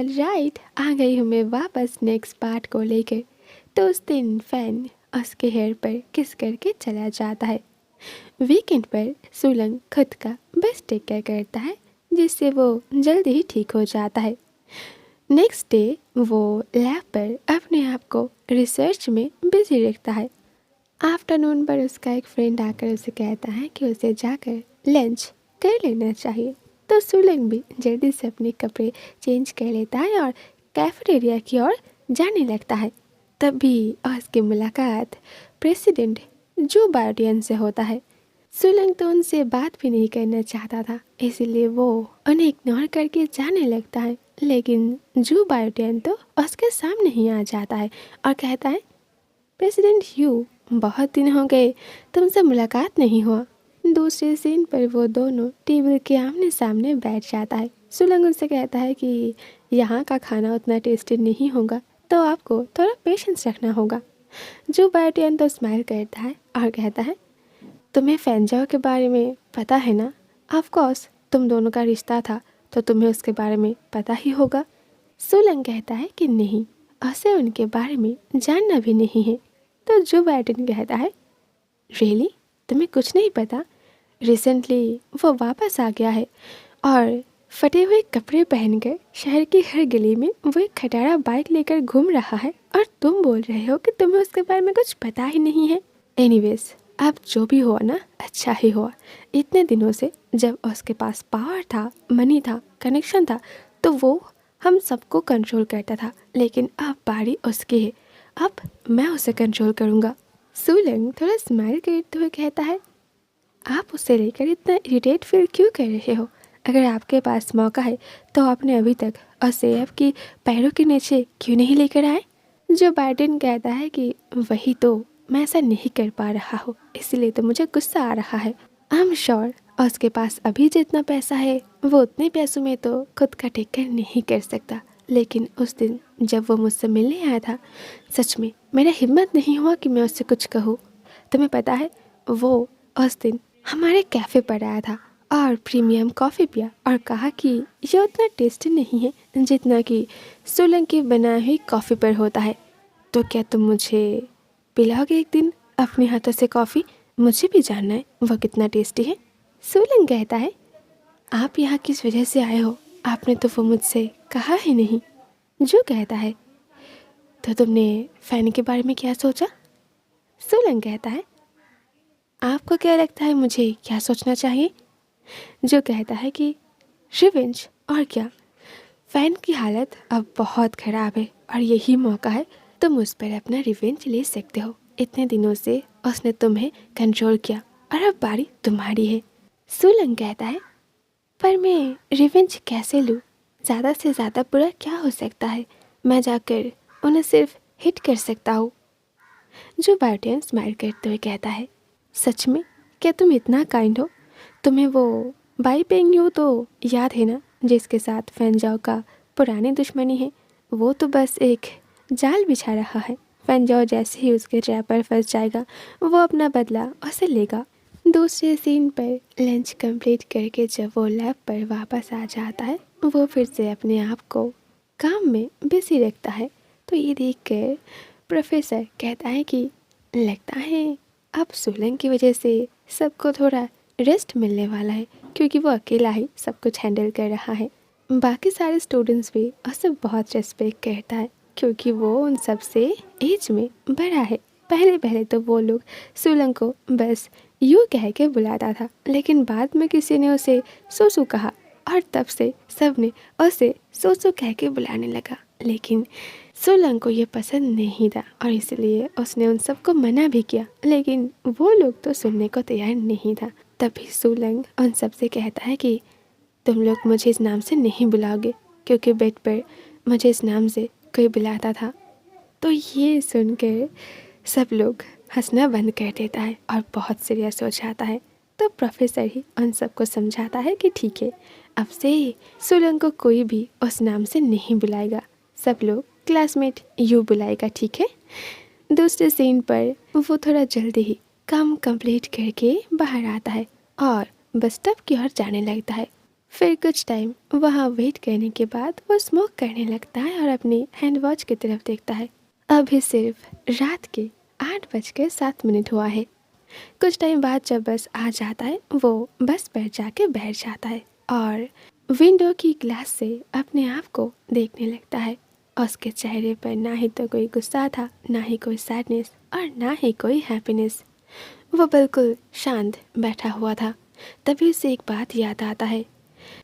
Right, आ गई हूँ मैं वापस नेक्स्ट पार्ट को लेकर। तो उस दिन फैन उसके हेयर पर किस करके चला जाता है। वीकेंड पर सुलंग खुद का बेस्ट टेक केयर करता है, जिससे वो जल्दी ही ठीक हो जाता है। नेक्स्ट डे वो लैब पर अपने आप को रिसर्च में बिजी रखता है। आफ्टरनून पर उसका एक फ्रेंड आकर उसे कहता है कि उसे जाकर लंच कर लेना चाहिए। तो सुलंग भी जल्दी से अपने कपड़े चेंज कर लेता है और कैफेटेरिया की ओर जाने लगता है। तभी उसकी मुलाकात प्रेसिडेंट जो बाइडेन से होता है। सुलंग तो उनसे बात भी नहीं करना चाहता था, इसीलिए वो उन्हें इग्नोर करके जाने लगता है। लेकिन जो बाइडेन तो उसके सामने ही आ जाता है और कहता है, प्रेसिडेंट यू, बहुत दिन हो गए तुमसे मुलाकात नहीं हुआ। दूसरे सीन पर वो दोनों टेबल के आमने सामने बैठ जाता है। सुलंग उनसे कहता है कि यहाँ का खाना उतना टेस्टी नहीं होगा, तो आपको थोड़ा पेशेंस रखना होगा। जो बायोटियन तो स्माइल करता है और कहता है, तुम्हें फैंजाओ के बारे में पता है ना? ऑफ कोर्स, तुम दोनों का रिश्ता था तो तुम्हें उसके बारे में पता ही होगा। सुलंग कहता है कि नहीं, उसे उनके बारे में जानना भी नहीं है। तो जो बायोटियन कहता है, रियली, तुम्हें कुछ नहीं पता? रिसेंटली वो वापस आ गया है और फटे हुए कपड़े पहनकर शहर की हर गली में वो एक खटारा बाइक लेकर घूम रहा है, और तुम बोल रहे हो कि तुम्हें उसके बारे में कुछ पता ही नहीं है। एनीवेज, अब जो भी हुआ ना, अच्छा ही हुआ। इतने दिनों से जब उसके पास पावर था, मनी था, कनेक्शन था, तो वो हम सबको कंट्रोल करता था, लेकिन अब बारी उसकी है। अब मैं उसे कंट्रोल करूँगा। सुलंग थोड़ा स्माइल करते हुए कहता है, आप उसे लेकर इतना इरिटेट फील क्यों कर रहे हो? अगर आपके पास मौका है तो आपने अभी तक उसे आपकी पैरों के नीचे क्यों नहीं लेकर आए? जो बाइडेन कहता है कि वही तो, मैं ऐसा नहीं कर पा रहा हूँ, इसलिए तो मुझे गुस्सा आ रहा है। आई एम श्योर उसके पास अभी जितना पैसा है वो उतने पैसों में तो खुद का टेक केयर नहीं कर सकता। लेकिन उस दिन जब वो मुझसे मिलने आया था, सच में मेरा हिम्मत नहीं हुआ कि मैं उससे कुछ कहूँ। तुम्हें पता है, वो उस दिन हमारे कैफ़े पर आया था और प्रीमियम कॉफ़ी पिया और कहा कि यह उतना टेस्टी नहीं है जितना कि सुलंग की बनाई हुई कॉफ़ी पर होता है। तो क्या तुम मुझे पिलाओगे एक दिन अपने हाथों से कॉफ़ी? मुझे भी जानना है वह कितना टेस्टी है। सुलंग कहता है, आप यहाँ किस वजह से आए हो? आपने तो वो मुझसे कहा ही नहीं। जो कहता है, तो तुमने फ़ैन के बारे में क्या सोचा? सुलंग कहता है, आपको क्या लगता है मुझे क्या सोचना चाहिए? जो कहता है कि रिवेंज, और क्या। फ़ैन की हालत अब बहुत ख़राब है और यही मौका है, तुम उस पर अपना रिवेंज ले सकते हो। इतने दिनों से उसने तुम्हें कंट्रोल किया और अब बारी तुम्हारी है। सुलंग कहता है, पर मैं रिवेंज कैसे लूँ? ज़्यादा से ज़्यादा बुरा क्या हो सकता है? मैं जाकर उन्हें सिर्फ हिट कर सकता हूँ। जो बायोटियन स्माइल करते हुए कहता है, सच में? क्या तुम इतना काइंड हो? तुम्हें वो बाई पेंग यू तो याद है ना, जिसके साथ फैंजाओ का पुरानी दुश्मनी है? वो तो बस एक जाल बिछा रहा है। फैंजाओ जैसे ही उसके ट्रैप पर फंस जाएगा, वो अपना बदला उसे लेगा। दूसरे सीन पर लंच कंप्लीट करके जब वो लैब पर वापस आ जाता है, वो फिर से अपने आप को काम में बिजी रखता है। तो ये देखकर प्रोफेसर कहता है कि लगता है अब सुलंग की वजह से सबको थोड़ा रेस्ट मिलने वाला है, क्योंकि वो अकेला ही सब कुछ हैंडल कर रहा है। बाकी सारे स्टूडेंट्स भी उसे बहुत रेस्पेक्ट करता है, क्योंकि वो उन सब से एज में बड़ा है। पहले पहले तो वो लोग सुलंग को बस यू कह के बुलाता था, लेकिन बाद में किसी ने उसे सोसू कहा और तब से सब ने उसे सोसू कह के बुलाने लगा। लेकिन सुलंग को ये पसंद नहीं था और इसलिए उसने उन सबको मना भी किया, लेकिन वो लोग तो सुनने को तैयार नहीं था। तभी सुलंग उन सब से कहता है कि तुम लोग मुझे इस नाम से नहीं बुलाओगे, क्योंकि बेड पर मुझे इस नाम से कोई बुलाता था। तो ये सुनकर सब लोग हंसना बंद कर देता है और बहुत सीरियस हो जाता है। तो प्रोफेसर ही उन सबको समझाता है कि ठीक है, अब से सुलंग को कोई भी उस नाम से नहीं बुलाएगा, सब लोग क्लासमेट यू बुलाएगा, ठीक है। दूसरे सीन पर वो थोड़ा जल्दी ही काम कंप्लीट करके बाहर आता है और बस स्टॉप की ओर जाने लगता है। फिर कुछ टाइम वहाँ वेट करने के बाद वो स्मोक करने लगता है और अपनी हैंड वॉच की तरफ देखता है। अभी सिर्फ रात के 8:07 हुआ है। कुछ टाइम बाद जब बस आ जाता है वो बस पर जाके बैठ जाता है और विंडो की ग्लास से अपने आप को देखने लगता है। उसके चेहरे पर ना ही तो कोई गुस्सा था, ना ही कोई सैडनेस और ना ही कोई हैप्पीनेस। वो बिल्कुल शांत बैठा हुआ था। तभी उसे एक बात याद आता है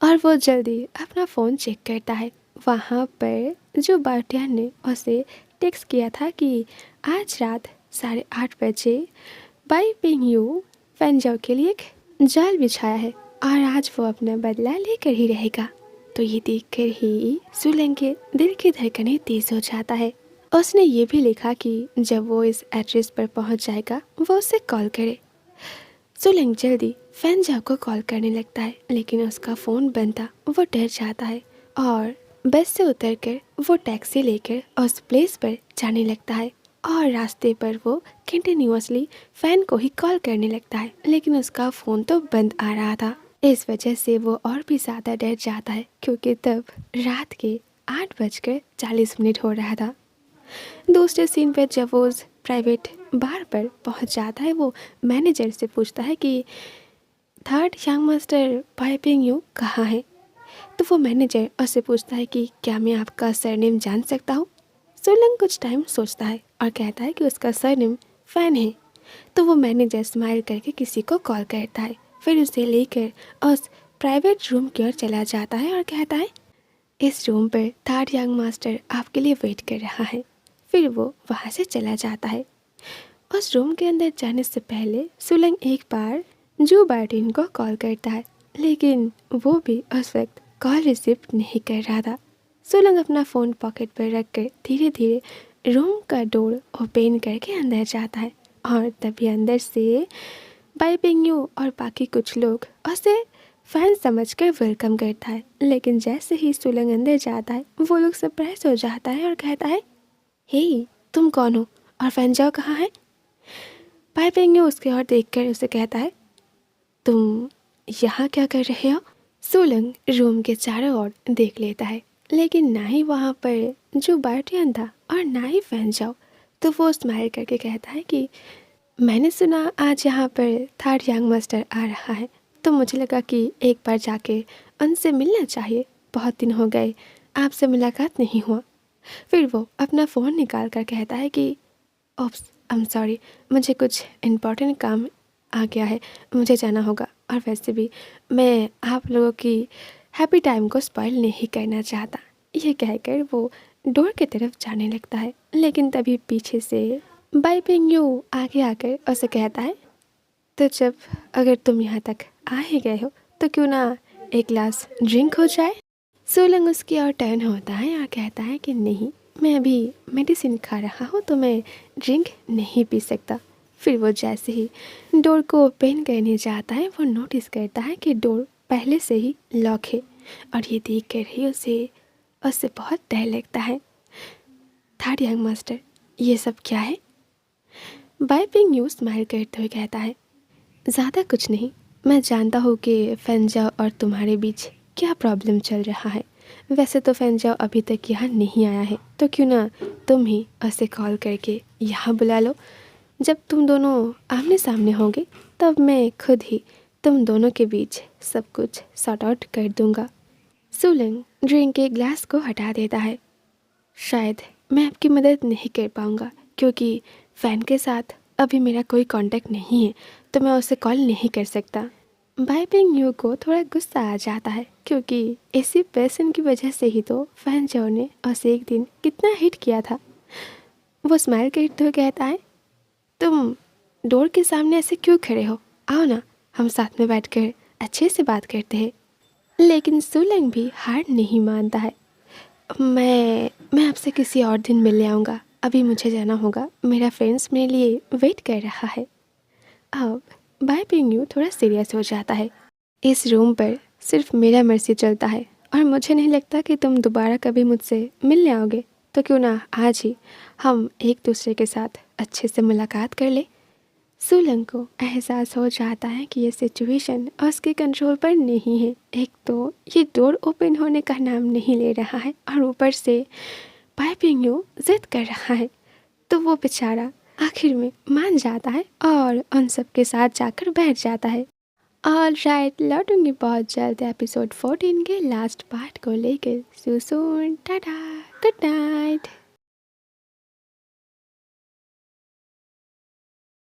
और वो जल्दी अपना फ़ोन चेक करता है। वहाँ पर जो बार्टियन ने उसे टेक्स्ट किया था कि आज रात 8:30 बाई पिंग यू फैंजाओ के लिए एक जाल बिछाया है और आज वो अपना बदला लेकर ही रहेगा। तो ये देखकर ही सुलंग के दिल की धड़कनें तेज हो जाता है। उसने ये भी लिखा कि जब वो इस एड्रेस पर पहुंच जाएगा वो उसे कॉल करे। सुलंग जल्दी फैंजाओ को कॉल करने लगता है लेकिन उसका फ़ोन बंद था। वो डर जाता है और बस से उतरकर वो टैक्सी लेकर उस प्लेस पर जाने लगता है और रास्ते पर वो कंटिन्यूअसली फ़ैन को ही कॉल करने लगता है लेकिन उसका फ़ोन तो बंद आ रहा था। इस वजह से वो और भी ज़्यादा डर जाता है क्योंकि तब रात के 8:40 हो रहा था। दूसरे सीन पर जब वो उस प्राइवेट बार पर पहुंच जाता है वो मैनेजर से पूछता है कि third young master piping you कहाँ है। तो वो मैनेजर उससे पूछता है कि क्या मैं आपका सरनेम जान सकता हूँ। सोलंग कुछ टाइम सोचता है और कहता है कि उसका सरनेम फ़ैन है। तो वो मैनेजर स्माइल करके किसी को कॉल करता है, फिर उसे लेकर उस प्राइवेट रूम की ओर चला जाता है और कहता है इस रूम पर थर्ड यंग मास्टर आपके लिए वेट कर रहा है। फिर वो वहाँ से चला जाता है। उस रूम के अंदर जाने से पहले सुलंग एक बार जो बार्टिन को कॉल करता है लेकिन वो भी उस वक्त कॉल रिसीव नहीं कर रहा था। सुलंग अपना फ़ोन पॉकेट पर रखकर धीरे धीरे रूम का डोर ओपन करके अंदर जाता है और तभी अंदर से बाइपिंग यू और बाकी कुछ लोग उसे फैन समझकर वेलकम करता है। लेकिन जैसे ही सुलंग अंदर जाता है वो लोग सरप्राइज हो जाता है और कहता है हे तुम कौन हो और फैंजाओ कहाँ है। बाइपिंग यू उसके ओर देखकर उसे कहता है तुम यहाँ क्या कर रहे हो। सोलंग रूम के चारों ओर देख लेता है लेकिन ना ही वहाँ पर जो बार्टियन था और ना ही फैंजाओ। तो वो स्माइल करके कहता है कि मैंने सुना आज यहाँ पर थर्ड यंग मास्टर आ रहा है तो मुझे लगा कि एक बार जाके उनसे मिलना चाहिए, बहुत दिन हो गए आपसे मुलाकात नहीं हुआ। फिर वो अपना फ़ोन निकाल कर कहता है कि ओप्स आई एम सॉरी, मुझे कुछ इम्पोर्टेंट काम आ गया है, मुझे जाना होगा और वैसे भी मैं आप लोगों की हैप्पी टाइम को स्पॉइल नहीं करना चाहता। ये कहकर वो डोर की तरफ जाने लगता है लेकिन तभी पीछे से बाइपिंग यू आगे आकर उसे कहता है तो जब अगर तुम यहाँ तक आ ही गए हो तो क्यों ना एक ग्लास ड्रिंक हो जाए। सोलंग उसकी ओर टर्न होता है और कहता है कि नहीं, मैं अभी मेडिसिन खा रहा हूँ तो मैं ड्रिंक नहीं पी सकता। फिर वो जैसे ही डोर को ओपन करने जाता है वो नोटिस करता है कि डोर पहले से ही लॉक है और ये देख कर ही उससे बहुत डर लगता है। थर्ड यंग मास्टर, ये सब क्या है। बाइपिंग यू स्माइल करते हुए कहता है ज़्यादा कुछ नहीं, मैं जानता हूँ कि फैंजाओ और तुम्हारे बीच क्या प्रॉब्लम चल रहा है। वैसे तो फैंजाओ अभी तक यहाँ नहीं आया है तो क्यों ना तुम ही उसे कॉल करके यहाँ बुला लो। जब तुम दोनों आमने सामने होंगे तब मैं खुद ही तुम दोनों के बीच सब कुछ सॉर्ट आउट कर दूँगा। सुलंग ड्रिंक के ग्लास को हटा देता है। शायद मैं आपकी मदद नहीं कर पाऊँगा क्योंकि फ़ैन के साथ अभी मेरा कोई कांटेक्ट नहीं है तो मैं उसे कॉल नहीं कर सकता। बाइपिंग यू को थोड़ा गुस्सा आ जाता है क्योंकि इसी पर्सन की वजह से ही तो फैंजाओ ने उसे एक दिन कितना हिट किया था। वो स्माइल करते हुए कहता है तुम डोर के सामने ऐसे क्यों खड़े हो, आओ ना हम साथ में बैठकर अच्छे से बात करते हैं। लेकिन सुलंग भी हार नहीं मानता है। मैं आपसे किसी और दिन मिलने आऊँगा, अभी मुझे जाना होगा, मेरा फ्रेंड्स मेरे लिए वेट कर रहा है। अब बाइपिंग यू थोड़ा सीरियस हो जाता है। इस रूम पर सिर्फ मेरा मर्जी चलता है और मुझे नहीं लगता कि तुम दोबारा कभी मुझसे मिलने आओगे तो क्यों ना आज ही हम एक दूसरे के साथ अच्छे से मुलाकात कर ले। सुलंग को एहसास हो जाता है कि ये सिचुएशन उसके कंट्रोल पर नहीं है। एक तो ये डोर ओपन होने का नाम नहीं ले रहा है और ऊपर से पाइपिंग यू जिद कर रहा है। तो वो बेचारा आखिर में मान जाता है और उन सब के साथ जाकर बैठ जाता है। ऑल राइट, लौटूंगी बहुत जल्द एपिसोड 14 के लास्ट पार्ट को लेकर। सू सून, टाटा, गुड नाइट।